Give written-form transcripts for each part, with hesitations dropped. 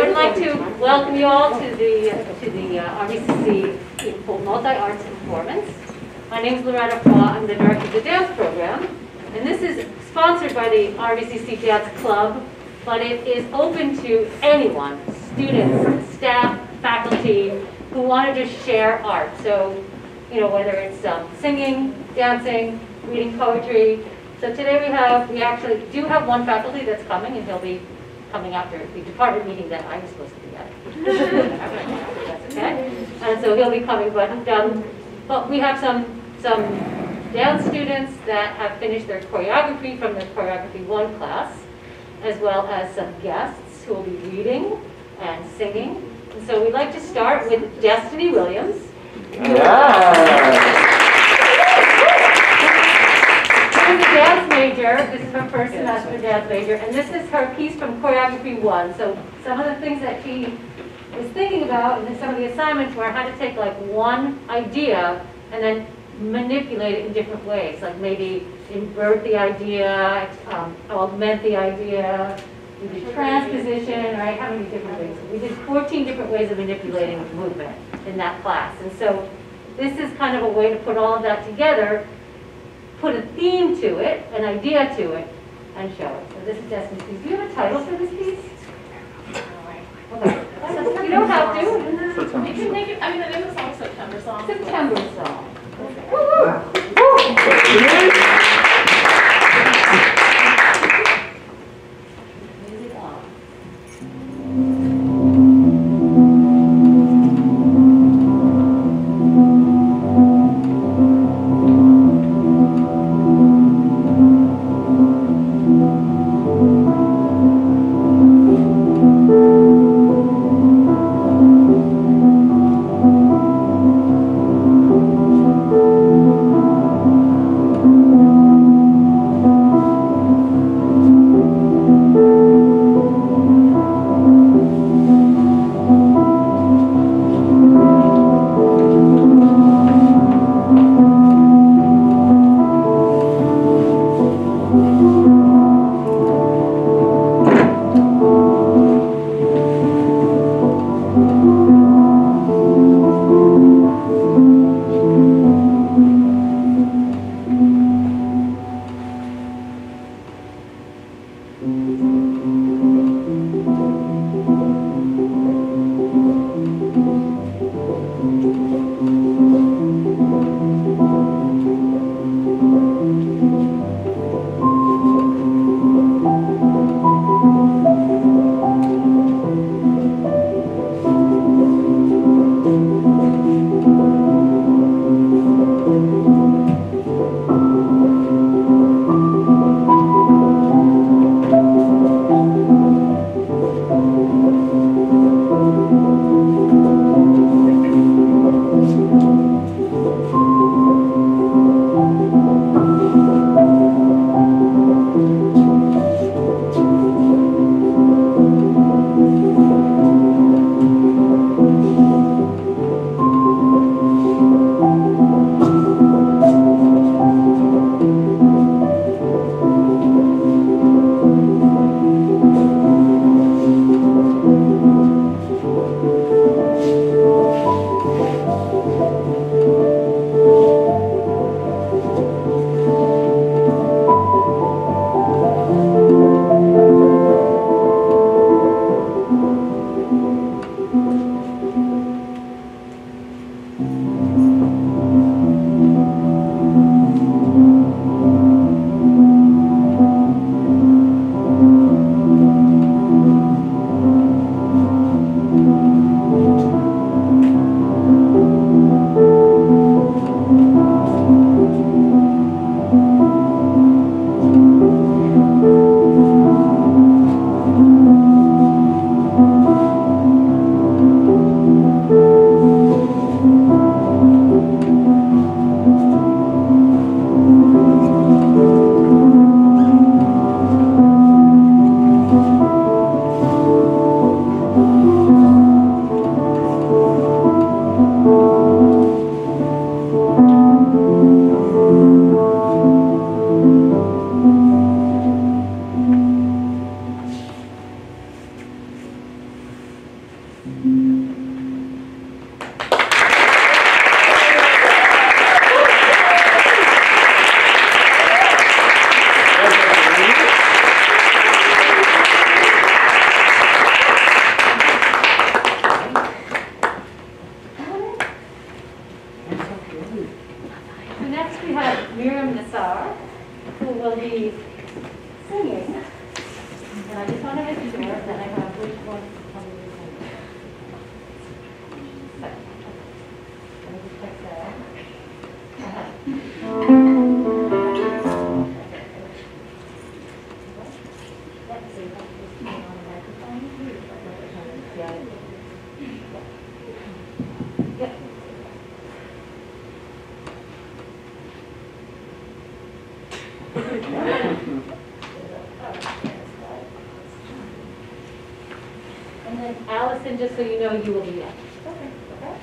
would like to welcome you all to the RVCC Multi-Arts Informance. My name is Loretta Faw. I'm the director of the dance program, and this is sponsored by the RVCC Dance Club, but it is open to anyone, students, staff, faculty, who want to just share art. So, you know, whether it's singing, dancing, reading poetry. So today we actually do have one faculty that's coming, and he'll be coming after the department meeting that I was supposed to be at. That's okay. And so he'll be coming, but we have some dance students that have finished their choreography from their choreography 1 class, as well as some guests who will be reading and singing. And so we'd like to start with Destiny Williams. She's a dance major. This is her first semester dance major, and this is her piece from choreography 1. So some of the things that she was thinking about, and some of the assignments were how to take like one idea and then manipulate it in different ways, like maybe invert the idea, augment the idea, we did transposition, right? How many different ways? We did 14 different ways of manipulating movement in that class. And so this is kind of a way to put all of that together, put a theme to it, an idea to it, and show it. So this is Destiny's piece. Do you have a title for this piece? Okay. You don't have to. You can make it, I mean, the name of the song is September Song. September Song. Woo-woo! Music on. will be singing, and I just want to make sure that I have which one on the sing. Let me just check that. Let's see. Yeah. And then Allison, just so you know, you will be next. Okay. Okay.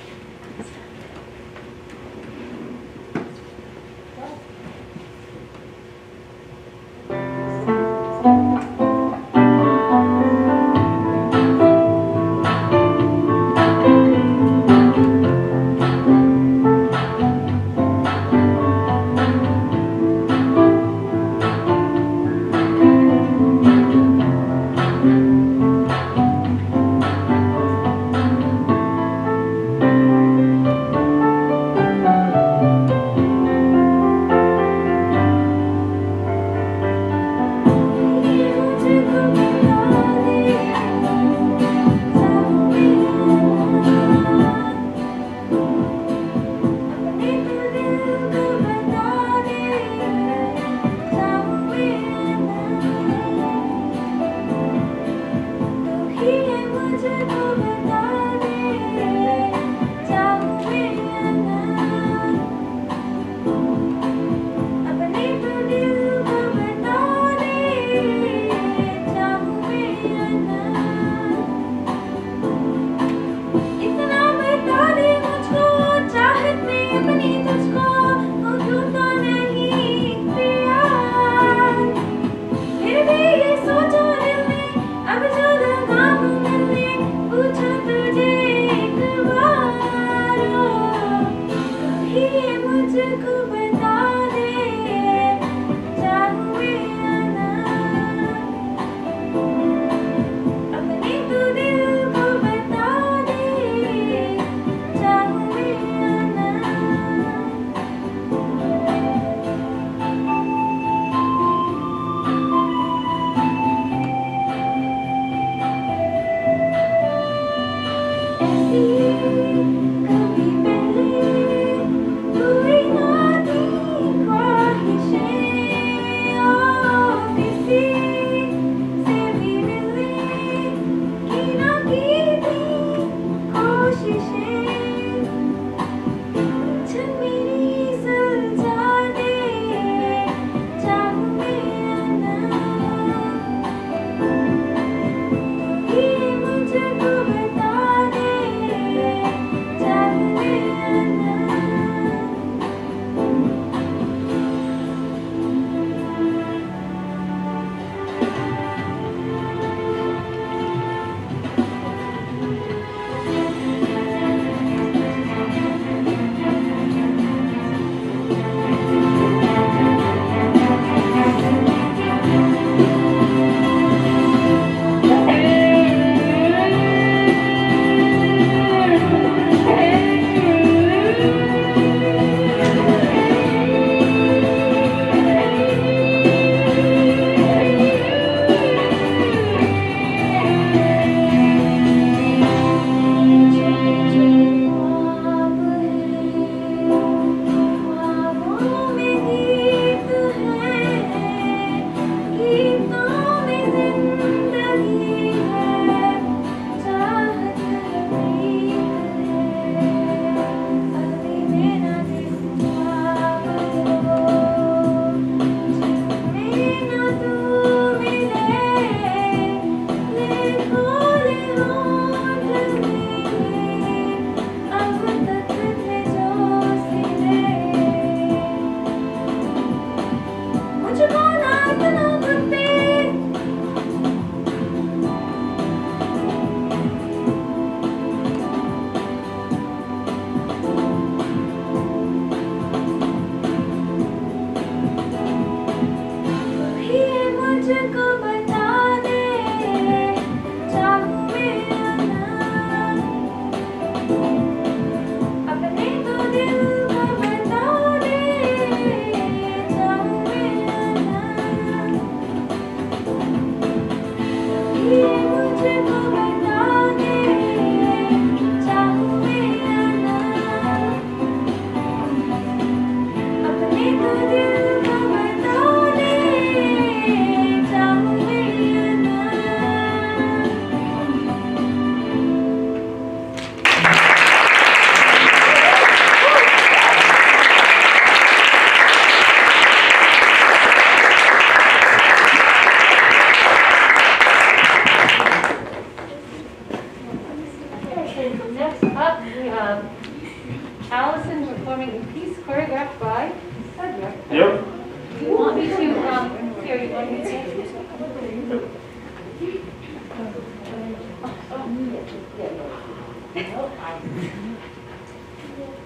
or you want me to say it?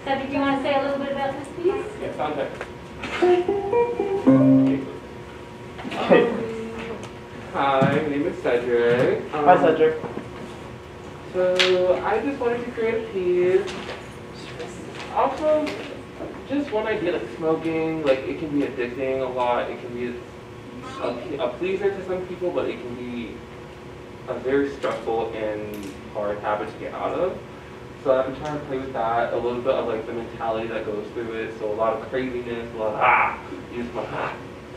Cedric, do you want to say a little bit about this piece? Yes, I'm there. Hi, my name is Cedric. Hi, Cedric. So I just wanted to create a piece. Also, just one idea, like smoking, like it can be addicting a lot. It can be a pleaser to some people, but it can be a very stressful and hard habit to get out of. So I've been trying to play with that, a little bit of like the mentality that goes through it. So a lot of craziness, a lot of use my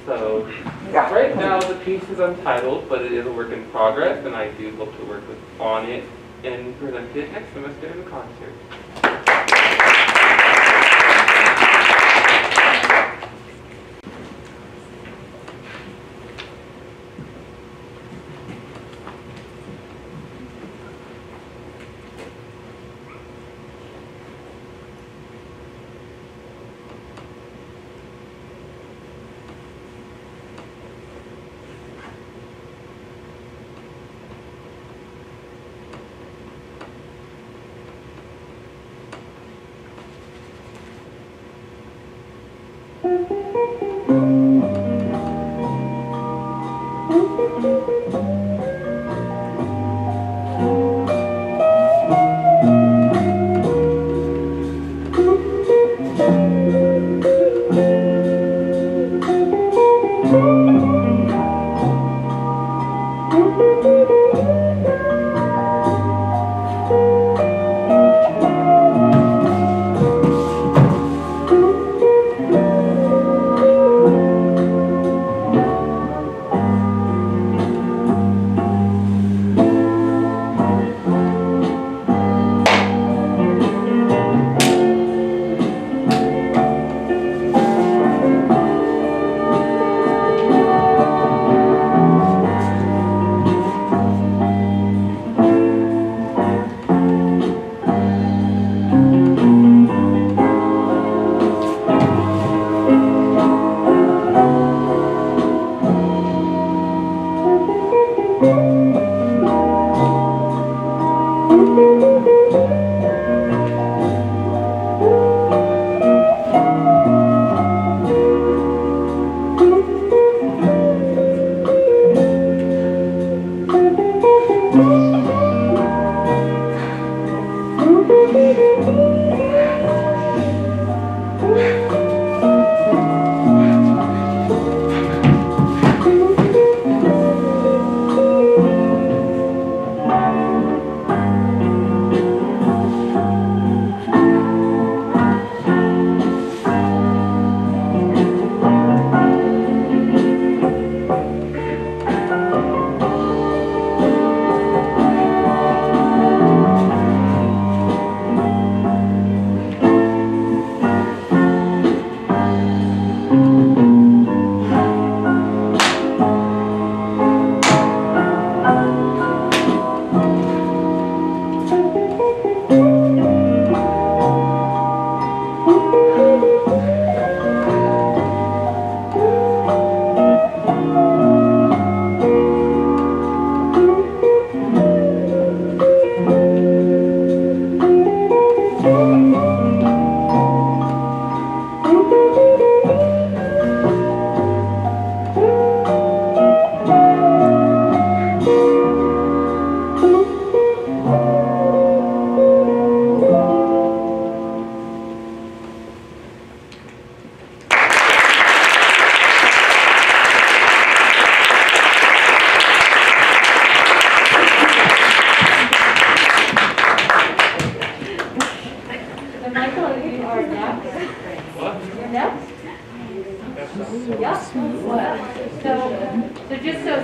So right now the piece is untitled, but it is a work in progress, and I do hope to work on it and present it next semester in the concert.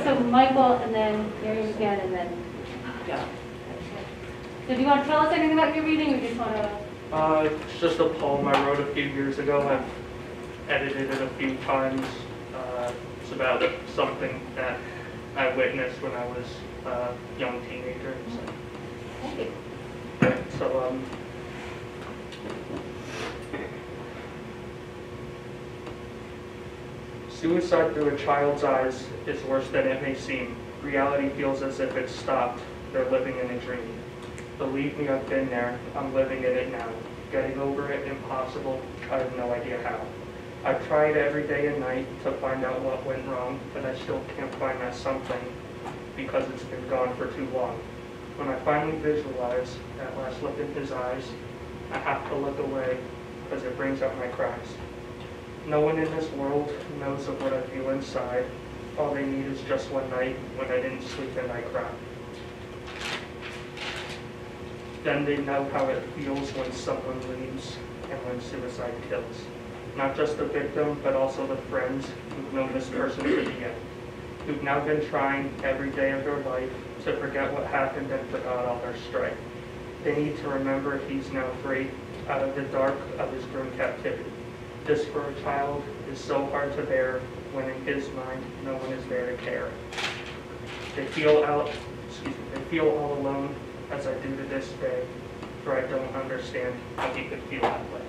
So Michael, and then Miriam again, and then Joe. So do you want to tell us anything about your reading, or you just want to? It's just a poem I wrote a few years ago. I've edited it a few times. It's about something that I witnessed when I was a young teenager. So, Thank you. so Suicide through a child's eyes is worse than it may seem. Reality feels as if it's stopped. They're living in a dream. Believe me, I've been there. I'm living in it now. Getting over it, impossible. I have no idea how. I've tried every day and night to find out what went wrong, but I still can't find that something because it's been gone for too long. When I finally visualize that last look in his eyes, I have to look away because it brings out my cries. No one in this world knows of what I feel inside. All they need is just one night when I didn't sleep and I cried. Then they know how it feels when someone leaves and when suicide kills. Not just the victim, but also the friends who've known this person to the end, who've now been trying every day of their life to forget what happened and forgot all their strife. They need to remember he's now free out of the dark of his grim captivity. This for a child is so hard to bear when in his mind no one is there to care. They feel all alone as I do to this day, for I don't understand how he could feel that way.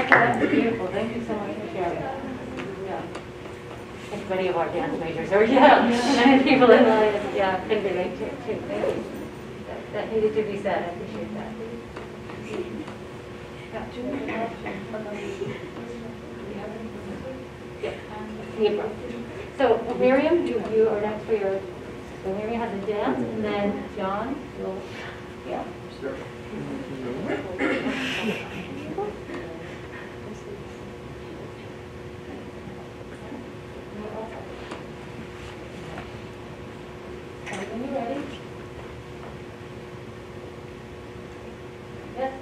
That's beautiful. Thank you so much for sharing. Yeah. I think many of our dance majors are, many people in the audience, can relate to it too. Thank you. That needed to be said. I appreciate that. Yeah. So Miriam, you are next for your. So Miriam has a dance, and then John will. Yeah. Are you ready? Yes.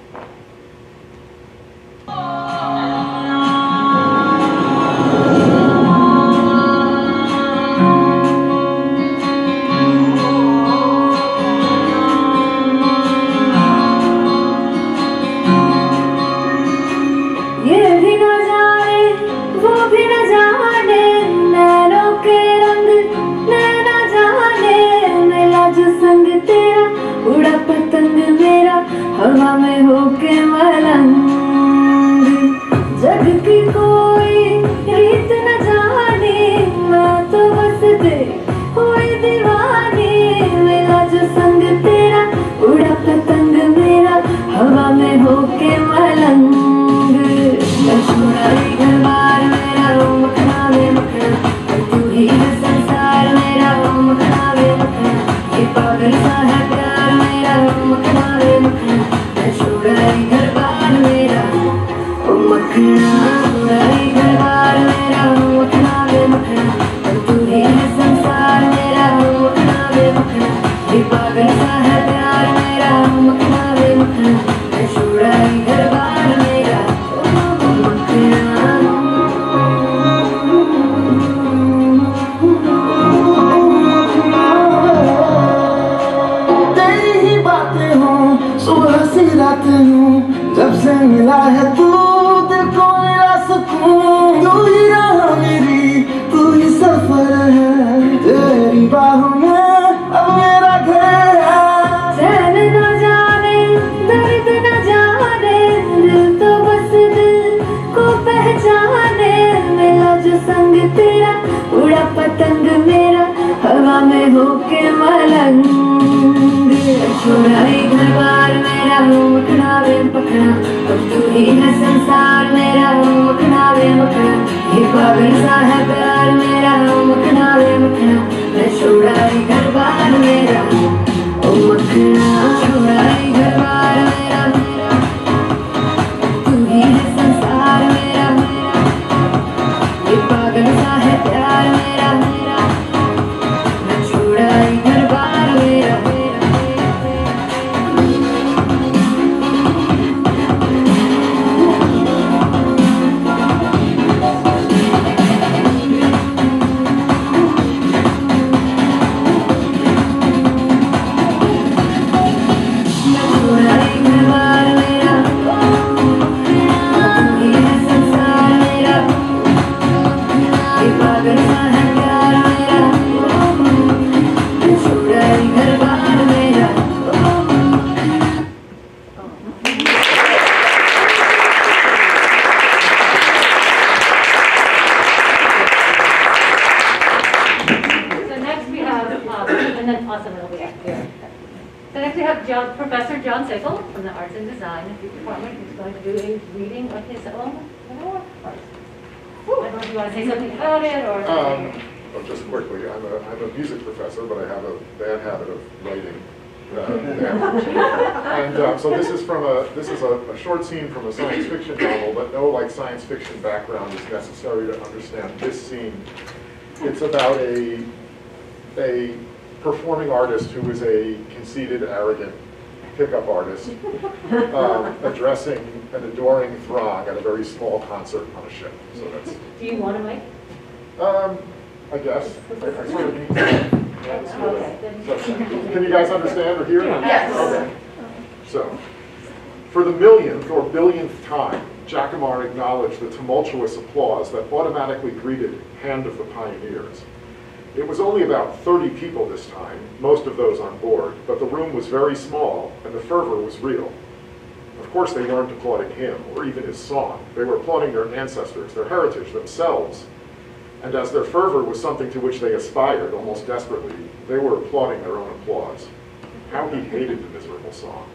हवा में होके मलंग जग की कोई रीत न जाने मैं तो बस दे कोई दीवानी मिला जो संग तेरा उड़ा पतंग मेरा हवा में होके मलंग मैं छोड़ाई घर बार मेरा मखना वे मखना तू ही है संसार मेरा मखना वे मखना ये पागल सा है प्यार मेरा मखना वे मखना घर बार मेरा ओ मखना घर बार मेरा मखना वे मखना तू ही है संसार मेरा मखना वे मखना ये पागल सा है प्यार मेरा मखना वे मखना मैं छोड़ाई घर बार मेरा ओ मखना तेरी ही बातें हों सुबह सी रातें हों जब से मिला है तू दिल को मिला सुकून तू ही राह मेरी तू ही सफर है तेरी बाहों में अब मेरा घर है चैन न जाने दर्द न जाने दिल तो बस दिल को पहचाने मिला जो संग तेरा उड़ा पतंग मेरा हवा में होके मलंग छोड़ाई घर बार मेरा मखना वे पखना अब तू ही है संसार मेरा मखना वे मखना ये पागल सा है प्यार मेरा मखना वे मखना मैं छोड़ाई घर बार मेरा ओ मखना छोड़ाई घर बार मेरा तू ही है संसार मेरा ये पागल सा है प्यार मेरा मैं छोड़ाई घर बार मेरा be up here. So next we have Professor John Sickle from the Arts and Design Department, who's going to do a reading of his own memoir. I don't know if you want to say something about it or something. Well, just quickly, I'm a music professor, but I have a bad habit of writing. And so this is a short scene from a science fiction novel, but no science fiction background is necessary to understand this scene. It's about a performing artist who is a conceited, arrogant pickup artist addressing an adoring throng at a very small concert on a ship. So that's. Do you want a mic? I guess. I sort of need to. Can you guys understand or hear? Yes. Okay. So, for the millionth or billionth time, Jacquemart acknowledged the tumultuous applause that automatically greeted Hand of the Pioneers. It was only about 30 people this time, most of those on board, but the room was very small and the fervor was real. Of course, they weren't applauding him or even his song. They were applauding their ancestors, their heritage, themselves. And as their fervor was something to which they aspired almost desperately, they were applauding their own applause. How he hated the miserable song.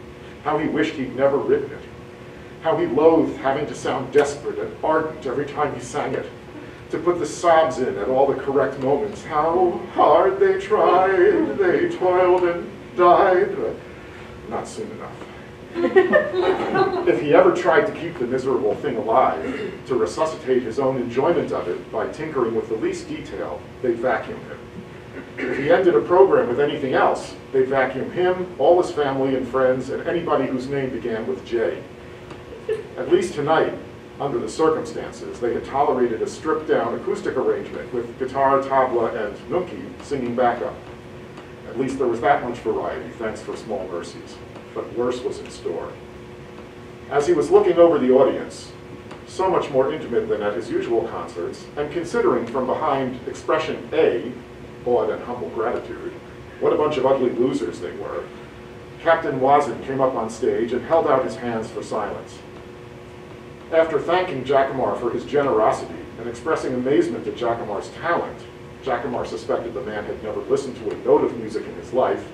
How he wished he'd never written it. How he loathed having to sound desperate and ardent every time he sang it. To put the sobs in at all the correct moments. How hard they tried, they toiled and died, but not soon enough. If he ever tried to keep the miserable thing alive, to resuscitate his own enjoyment of it by tinkering with the least detail, they'd vacuum him. If he ended a program with anything else, they'd vacuum him, all his family and friends, and anybody whose name began with J. At least tonight, under the circumstances, they had tolerated a stripped-down acoustic arrangement with guitar, tabla, and nunki singing backup. At least there was that much variety, thanks for small mercies. But worse was in store. As he was looking over the audience, so much more intimate than at his usual concerts, and considering from behind expression A, awed and humble gratitude, what a bunch of ugly losers they were, Captain Wazin came up on stage and held out his hands for silence. After thanking Jacquemart for his generosity and expressing amazement at Jacquemart's talent, Jacquemart suspected the man had never listened to a note of music in his life,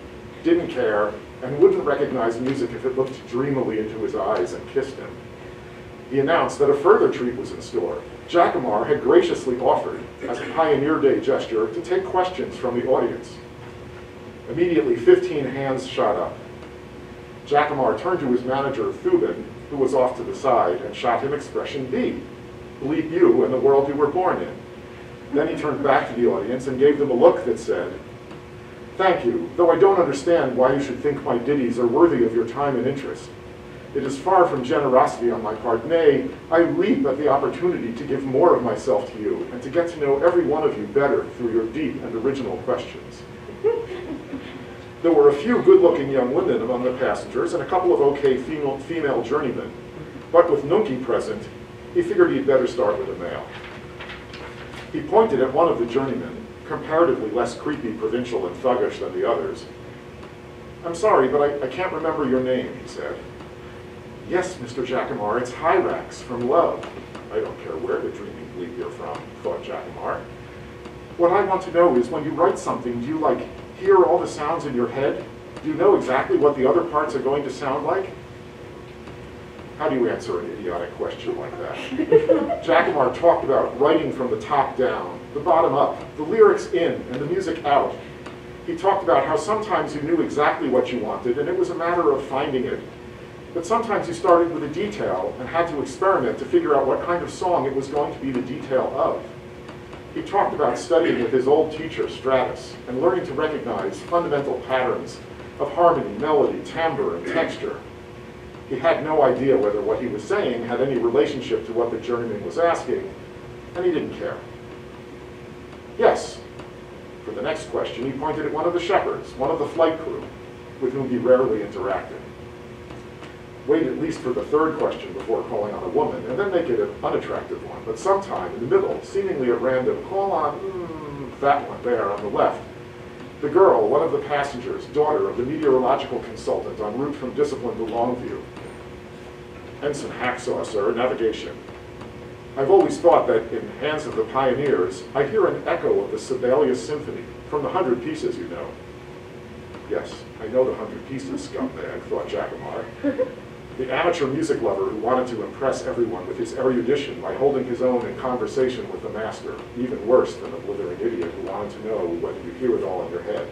didn't care, and wouldn't recognize music if it looked dreamily into his eyes and kissed him. He announced that a further treat was in store. Jacquemart had graciously offered, as a Pioneer Day gesture, to take questions from the audience. Immediately, 15 hands shot up. Jacquemart turned to his manager, Thuban, who was off to the side, and shot him expression B, bleep you and the world you were born in. Then he turned back to the audience and gave them a look that said, "Thank you, though I don't understand why you should think my ditties are worthy of your time and interest. It is far from generosity on my part. Nay, I leap at the opportunity to give more of myself to you and to get to know every one of you better through your deep and original questions." There were a few good-looking young women among the passengers and a couple of okay female journeymen, but with Nunki present, he figured he'd better start with a male. He pointed at one of the journeymen, comparatively less creepy, provincial, and thuggish than the others. "I'm sorry, but I can't remember your name," he said. "Yes, Mr. Jacquemart, it's Hyrax from Love." I don't care where the dreaming bleep you're from, thought Jacquemart. "What I want to know is, when you write something, do you, hear all the sounds in your head? Do you know exactly what the other parts are going to sound like?" How do you answer an idiotic question like that? Jacquemart talked about writing from the top down, the bottom up, the lyrics in, and the music out. He talked about how sometimes you knew exactly what you wanted, and it was a matter of finding it. But sometimes you started with a detail and had to experiment to figure out what kind of song it was going to be the detail of. He talked about studying with his old teacher, Stratus, and learning to recognize fundamental patterns of harmony, melody, timbre, and texture. He had no idea whether what he was saying had any relationship to what the journeyman was asking, and he didn't care. Yes. For the next question, he pointed at one of the shepherds, one of the flight crew, with whom he rarely interacted. Wait at least for the third question before calling on a woman, and then make it an unattractive one. But sometime in the middle, seemingly at random, call on that one there on the left. The girl, one of the passengers, daughter of the meteorological consultant en route from Discipline to Longview. Ensign Hacksaw, sir, navigation. I've always thought that in Hands of the Pioneers, I hear an echo of the Sibelius Symphony, from the 100 Pieces, you know. Yes, I know the 100 Pieces, scumbag, thought Jacomar. The amateur music lover who wanted to impress everyone with his erudition by holding his own in conversation with the master, even worse than a blithering idiot who wanted to know whether you hear it all in your head.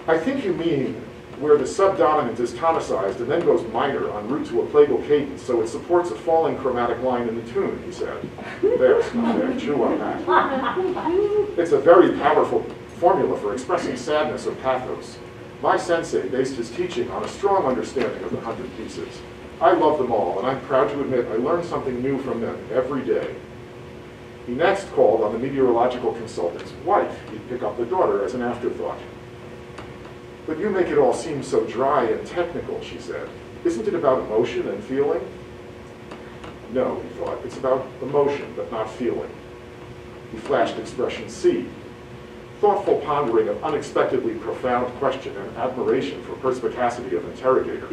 I think you mean where the subdominant is tonicized and then goes minor en route to a plagal cadence, so it supports a falling chromatic line in the tune, he said. There, scumbag, chew on that. It's a very powerful formula for expressing sadness or pathos. My sensei based his teaching on a strong understanding of the 100 Pieces. I love them all, and I'm proud to admit I learn something new from them every day. He next called on the meteorological consultant's wife. He'd pick up the daughter as an afterthought. But you make it all seem so dry and technical, she said. Isn't it about emotion and feeling? No, he thought, it's about emotion, but not feeling. He flashed expression C. Thoughtful pondering of unexpectedly profound question and admiration for perspicacity of interrogator.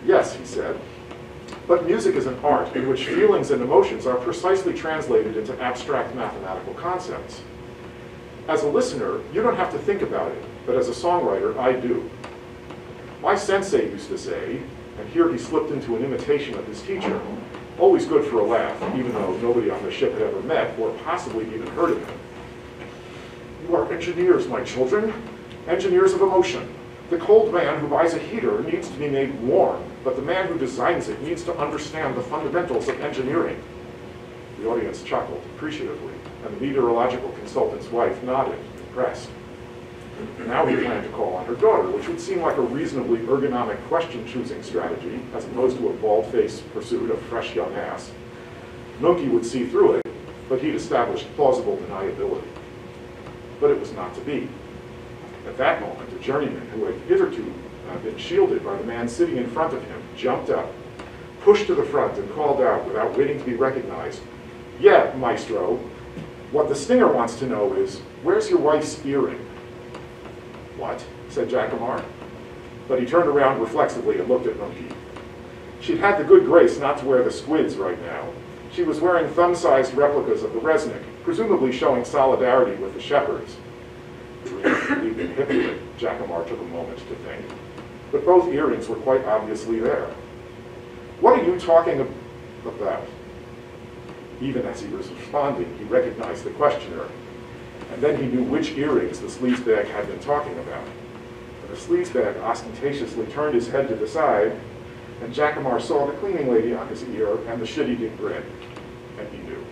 Yes, he said, but music is an art in which feelings and emotions are precisely translated into abstract mathematical concepts. As a listener, you don't have to think about it, but as a songwriter, I do. My sensei used to say, and here he slipped into an imitation of his teacher, always good for a laugh, even though nobody on the ship had ever met or possibly even heard of him. You are engineers, my children, engineers of emotion. The cold man who buys a heater needs to be made warm, but the man who designs it needs to understand the fundamentals of engineering. The audience chuckled appreciatively, and the meteorological consultant's wife nodded, impressed. Now he planned to call on her daughter, which would seem like a reasonably ergonomic question-choosing strategy, as opposed to a bald-faced pursuit of fresh young ass. Nunki would see through it, but he'd established plausible deniability. But it was not to be. At that moment, a journeyman who had hitherto been shielded by the man sitting in front of him jumped up, pushed to the front, and called out without waiting to be recognized, "Yeah, maestro. What the stinger wants to know is, where's your wife's earring?" "What?" said Jacomar. But he turned around reflexively and looked at Nunki. She'd had the good grace not to wear the squids right now. She was wearing thumb-sized replicas of the Resnick, presumably showing solidarity with the shepherds. Leaping hypocrite, Jacomar took a moment to think. But both earrings were quite obviously there. "What are you talking about?" Even as he was responding, he recognized the questioner, and then he knew which earrings the sleazebag had been talking about. The sleazebag ostentatiously turned his head to the side, and Jacomar saw the cleaning lady on his ear and the shit-eating grin, and he knew.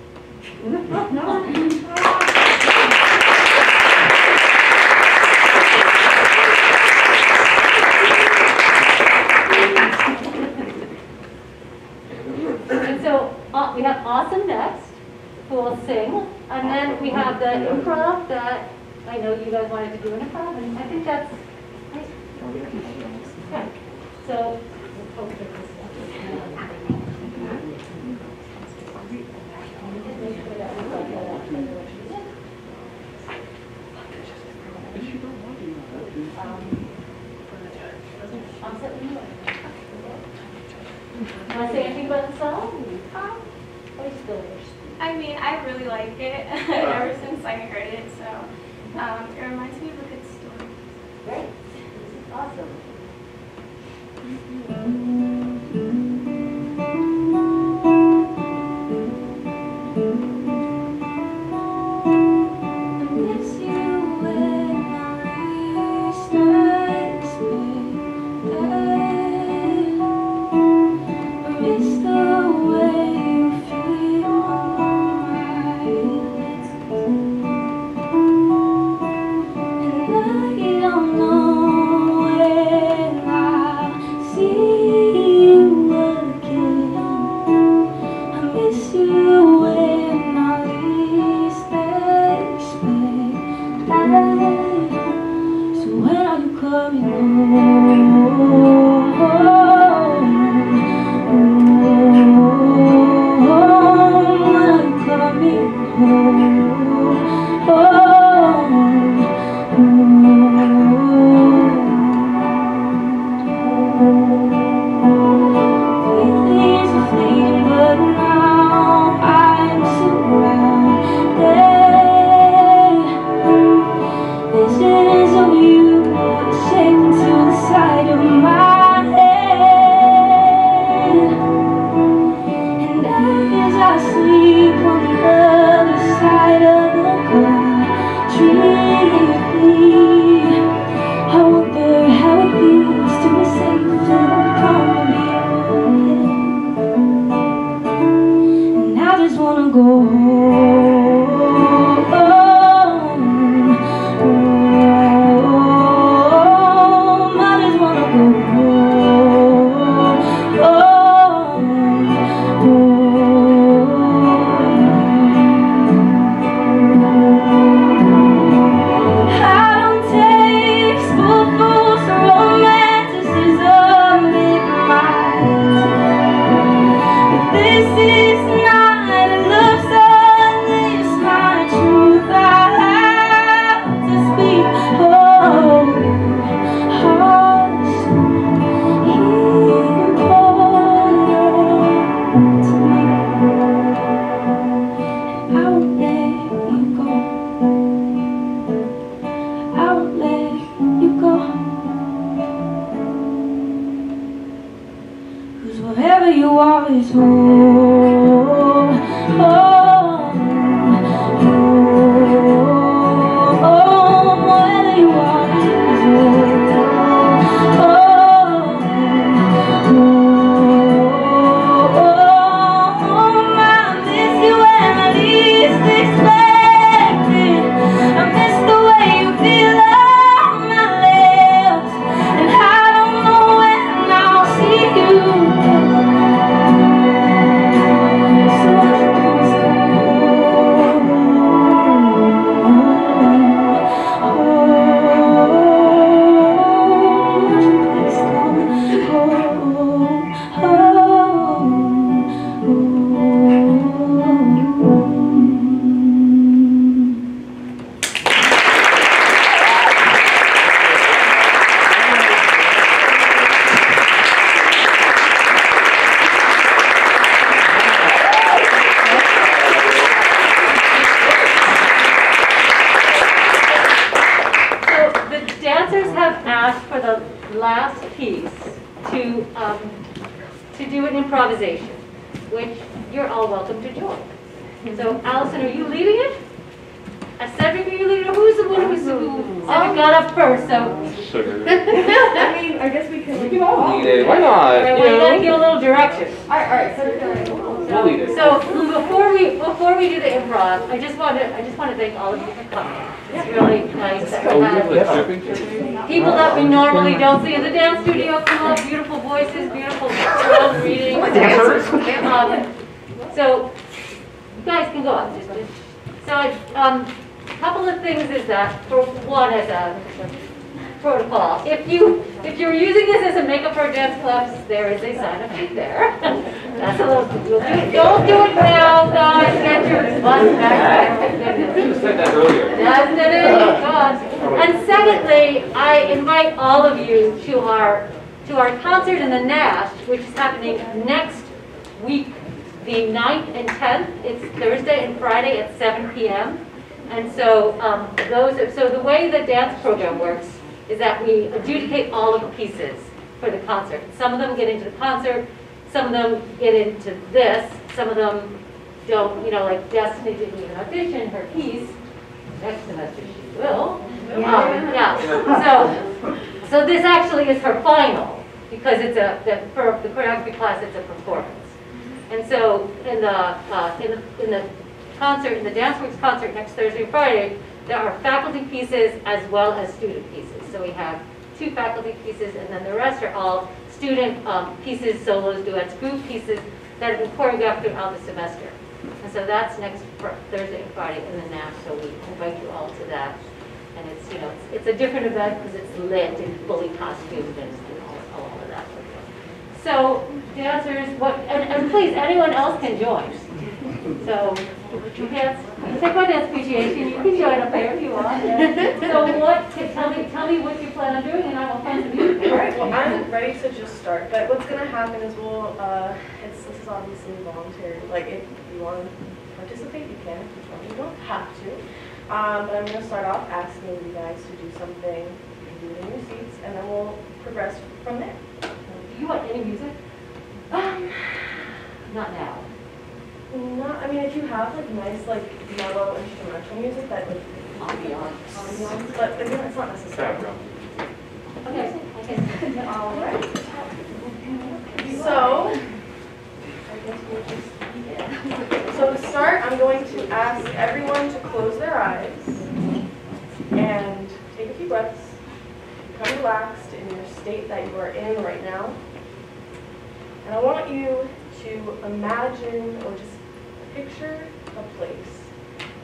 And so we have Awesome next, who will sing, and then we have the improv that I know you guys wanted to do an improv, and I think that's right. Okay. So. Want to say anything about the song? I mean, I really like it ever since I heard it, so it reminds me of a good story. Great. This is awesome. Is it are is home. Home, home, where you are is home. Home, I miss you when I least expect it. I miss the way you feel on my lips, and I don't know when I'll see you again. So please come For the last piece to do an improvisation, which you're all welcome to join. So Allison, are you leading it? Cedric, are you leading it? Who's the one who Cedric got up first? So Sugar. I mean, I guess we can. We can all lead it. Why not? all right, well, you gotta give a little direction. All right. So We'll lead it. So before we do the improv, I just want to thank all of you for coming. It's really nice that we have people that we normally don't see in the dance studio come up, beautiful voices, beautiful girls reading. So you guys can go up. So a couple of things is that, for one, as a protocol, if you're using this as a makeup for dance clubs, there is a sign-up sheet there. That's a little. Don't do it now, guys. Get your butt back. You said that earlier. Doesn't it? God. And secondly, I invite all of you to our concert in the Nash, which is happening next week, the 9th and 10th. It's Thursday and Friday at 7 p.m. And so so the way the dance program works is that we adjudicate all of the pieces for the concert. Some of them get into the concert, some of them get into this, some of them don't, like Destiny didn't even audition her piece. Next semester she will. Yeah. So this actually is her final, because it's for the choreography class, it's a performance. And so in the concert, in the DanceWorks concert next Thursday and Friday, there are faculty pieces as well as student pieces. So we have 2 faculty pieces, and then the rest are all student pieces, solos, duets, group pieces that have been choreographed throughout the semester. And so that's next Thursday and Friday in the Nash. So we invite you all to that. And it's a different event because it's lit and fully costumed and all of that. So dancers, and please, anyone else can join. So you take my dance appreciation, you can join up there if you want. So tell me what you plan on doing, and I will find some music. All right. Well, I'm ready to just start. But what's gonna happen is this is obviously voluntary. Like, if you want to participate, you can. You don't have to. But I'm gonna start off asking you guys to do something. You can do it in your seats, and then we'll progress from there. Do you want any music? Not now. I mean, if you have nice mellow instrumental music that ambiance, but again, it's not necessary. Okay. All right. So to start, I'm going to ask everyone to close their eyes and take a few breaths. Become relaxed in your state that you are in right now. And I want you to imagine or just picture a place.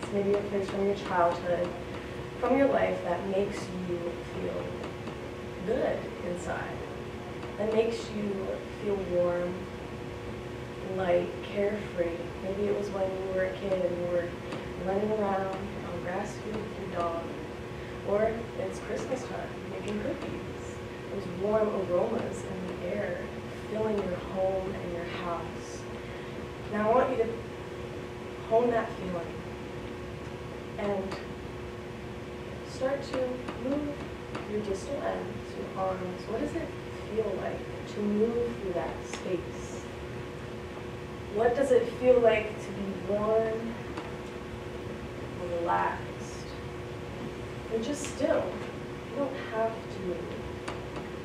It's maybe a place from your childhood, from your life, that makes you feel good inside, that makes you feel warm, light, carefree. Maybe it was when you were a kid and you were running around on grass field with your dog. Or it's Christmas time, making cookies. Those warm aromas in the air filling your home and your house. Now I want you to hone that feeling and start to move your distal ends, your arms. What does it feel like to move through that space? What does it feel like to be warm, relaxed, and just still? You don't have to move.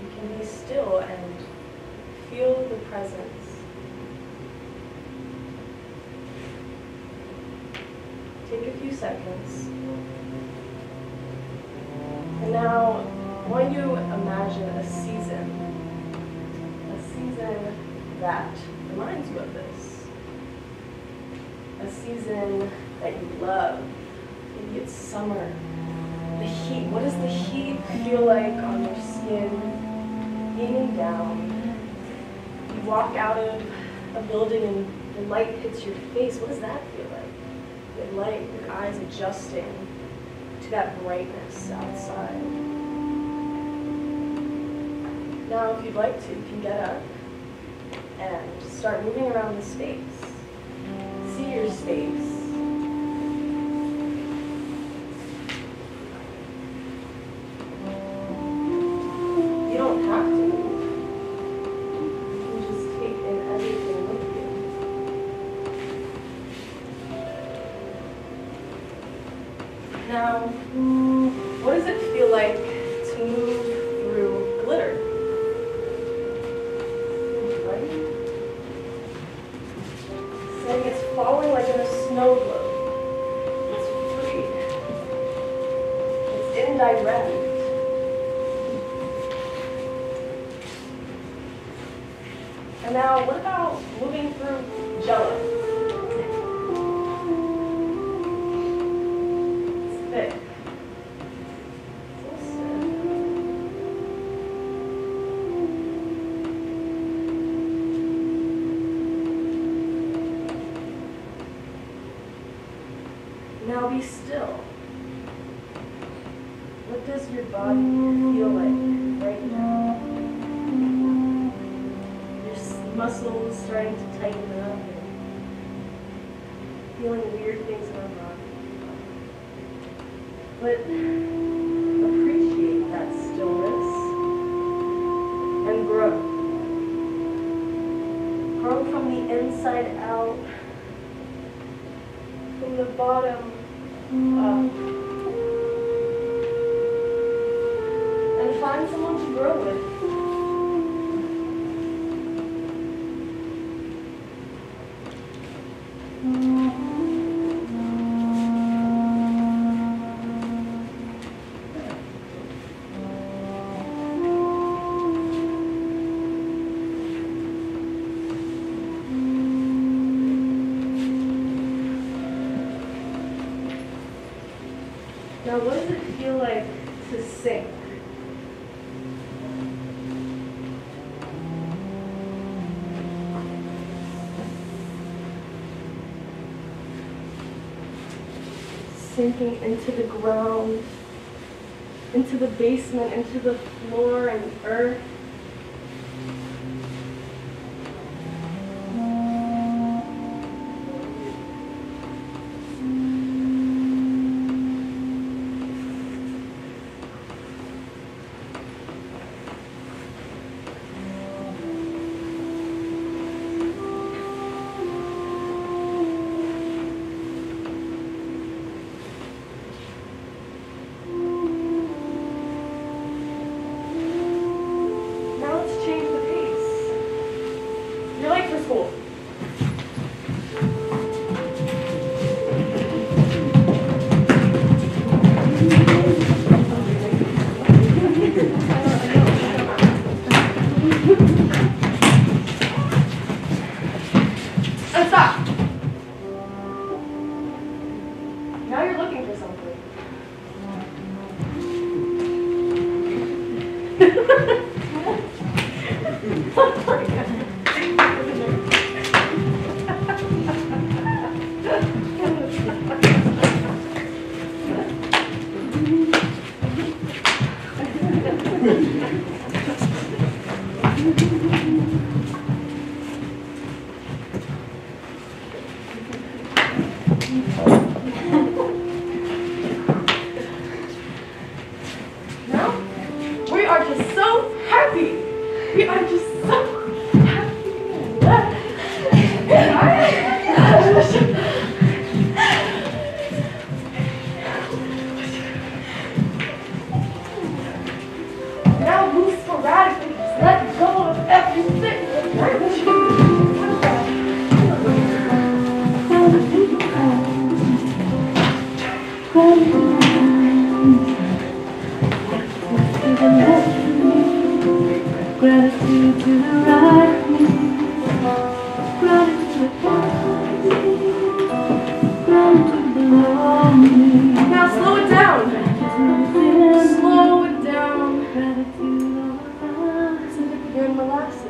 You can be still and feel the presence. Take a few seconds. And now, I want you to imagine a season that reminds you of this. A season that you love. Maybe it's summer. The heat. What does the heat feel like on your skin? Beaming down. You walk out of a building and the light hits your face. What does that feel like? The light, your eyes adjusting to that brightness outside. Now, if you'd like to, you can get up and start moving around the space. See your space. You don't have to move. You can just take in everything with you. Now, what does it feel like to move through glitter? Right? Saying it's falling like in a snow globe. It's free. It's indirect. And now, what about moving through Jello? It's thick. It's stiff. Now be still. What does your body feel like right now? Muscles starting to tighten up and feeling weird things in our body. But appreciate that stillness and grow. Grow from the inside out, from the bottom up, and find someone to grow with. Now, what does it feel like to sink? Sinking into the ground, into the basement, into the floor and the earth. We are just so happy. let go of everything that hurts you. Gratitude to the right me, gratitude to the lonely. Now slow it down. Slow it down. So that the brain relaxes.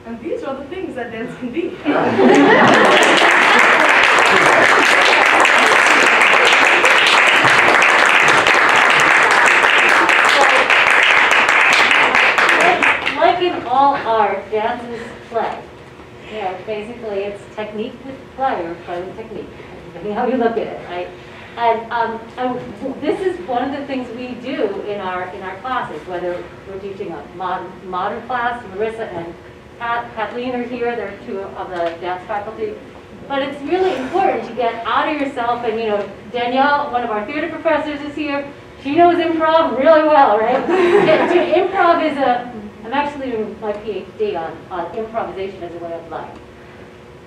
And these are the things that dance can be. Like in all art, dance is play. You know, basically it's technique with play or play with technique, depending how you look at it, right? And this is one of the things we do in our classes, whether we're teaching a modern class. Marissa and Kathleen are here, they're two of the dance faculty. But it's really important to get out of yourself, and you know, Danielle, one of our theater professors is here. She knows improv really well, right? Improv is I'm actually doing my PhD on improvisation as a way of life.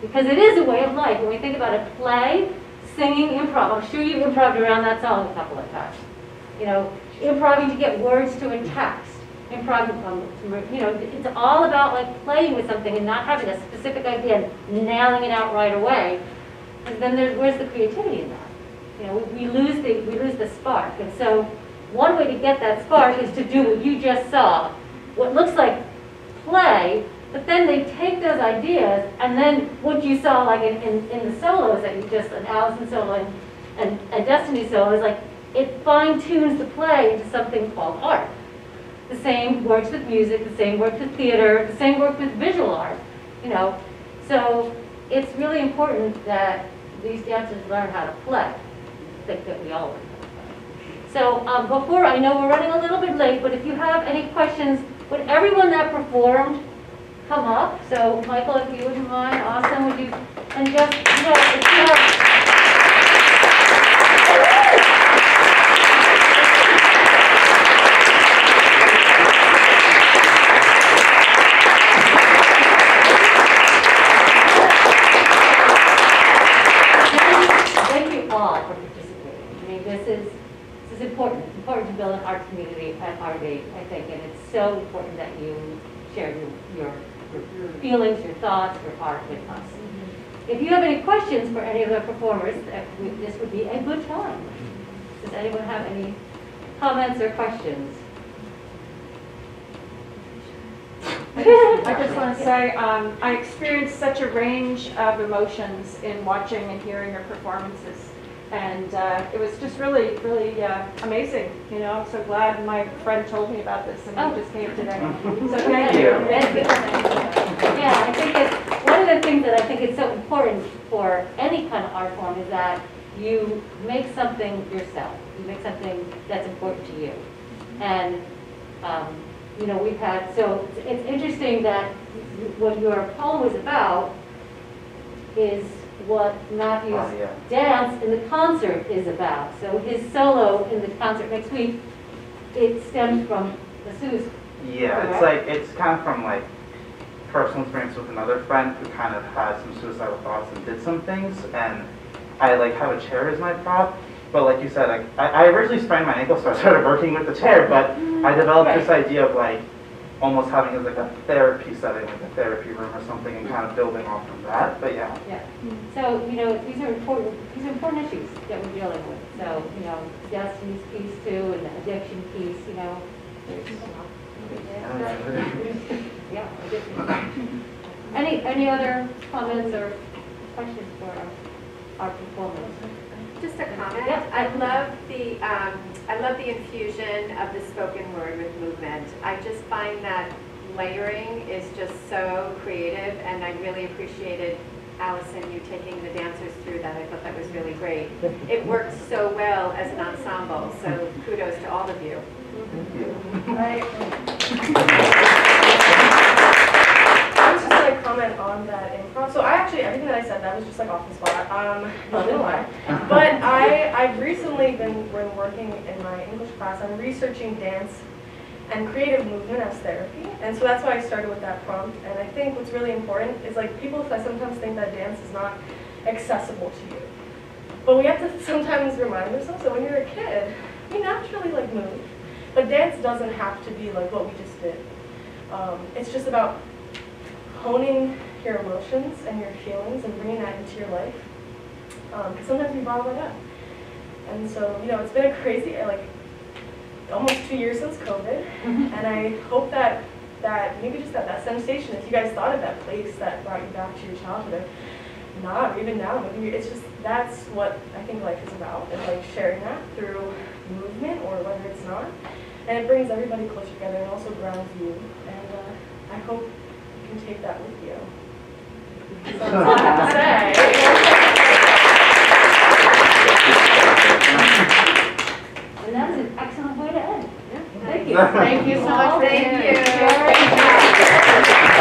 Because it is a way of life. When we think about a play, singing, improv, I'm sure you've improved around that song a couple of times. You know, improving to get words to a text. Improv, you know, it's all about like playing with something and not having a specific idea and nailing it out right away. And then where's the creativity in that? You know, we lose the spark. And so one way to get that spark is to do what you just saw, what looks like play, but then they take those ideas and then what you saw like in the solos that you just, an Allison solo and Destiny solo, is like it fine-tunes the play into something called art. The same works with music, the same works with theater, the same works with visual art, you know. So it's really important that these dancers learn how to play. I think that we all learn how to play. So before, I know we're running a little bit late, but if you have any questions, would everyone that performed come up? So Michael, if you wouldn't mind, Austin, would you, and just, you know, if you have, This is important. It's important to build an art community at our age, I think, and it's so important that you share your feelings, your thoughts, your art with us. If you have any questions for any of the performers, this would be a good time. Does anyone have any comments or questions? I just want to say I experienced such a range of emotions in watching and hearing your performances. And it was just really, really amazing. You know, I'm so glad my friend told me about this and he just came today. So thank you. Yeah, I think it's one of the things that I think is so important for any kind of art form is that you make something yourself. You make something that's important to you. And you know, we've had, so it's interesting that what your poem was about is what Matthew's dance in the concert is about. So his solo in the concert next week, it stems from the suicide. Yeah, it's like, it's kind of from like personal experience with another friend who kind of had some suicidal thoughts and did some things, and I like have a chair as my prop, but like you said, like, I originally sprained my ankle, so I started working with the chair, but I developed this idea of like almost having it as like a therapy setting, like a therapy room or something, and kind of building off from that. But yeah. Yeah. So you know, these are important issues that we're dealing with. So you know, Destiny's piece too, and the addiction piece. You know, yeah. Addiction. Any other comments or questions for our performance? Just a comment. Yeah. I love the infusion of the spoken word with movement. I just find that layering is just so creative, and I really appreciated, Allison, you taking the dancers through that. I thought that was really great. It worked so well as an ensemble, so kudos to all of you. I was just going to comment on that improv. So I actually, everything that I said, that was just like off the spot. Not gonna lie. But I've recently been working in my English class. I'm researching dance and creative movement as therapy. And so that's why I started with that prompt. And I think what's really important is like people sometimes think that dance is not accessible to you. But we have to sometimes remind ourselves that when you're a kid, we naturally like move. But dance doesn't have to be like what we just did. It's just about honing your emotions and your feelings and bringing that into your life. Because sometimes we bottle it up. And so, you know, it's been a crazy, like, almost 2 years since COVID. And I hope that maybe just that sensation, if you guys thought of that place that brought you back to your childhood, or not, or even now, maybe it's just, that's what I think life is about, is like sharing that through movement or whether it's not. And it brings everybody closer together and also grounds you. And I hope you can take that with you. So that's all I have to say. And that's an excellent way to end. Thank you. Thank you so much. Thank you.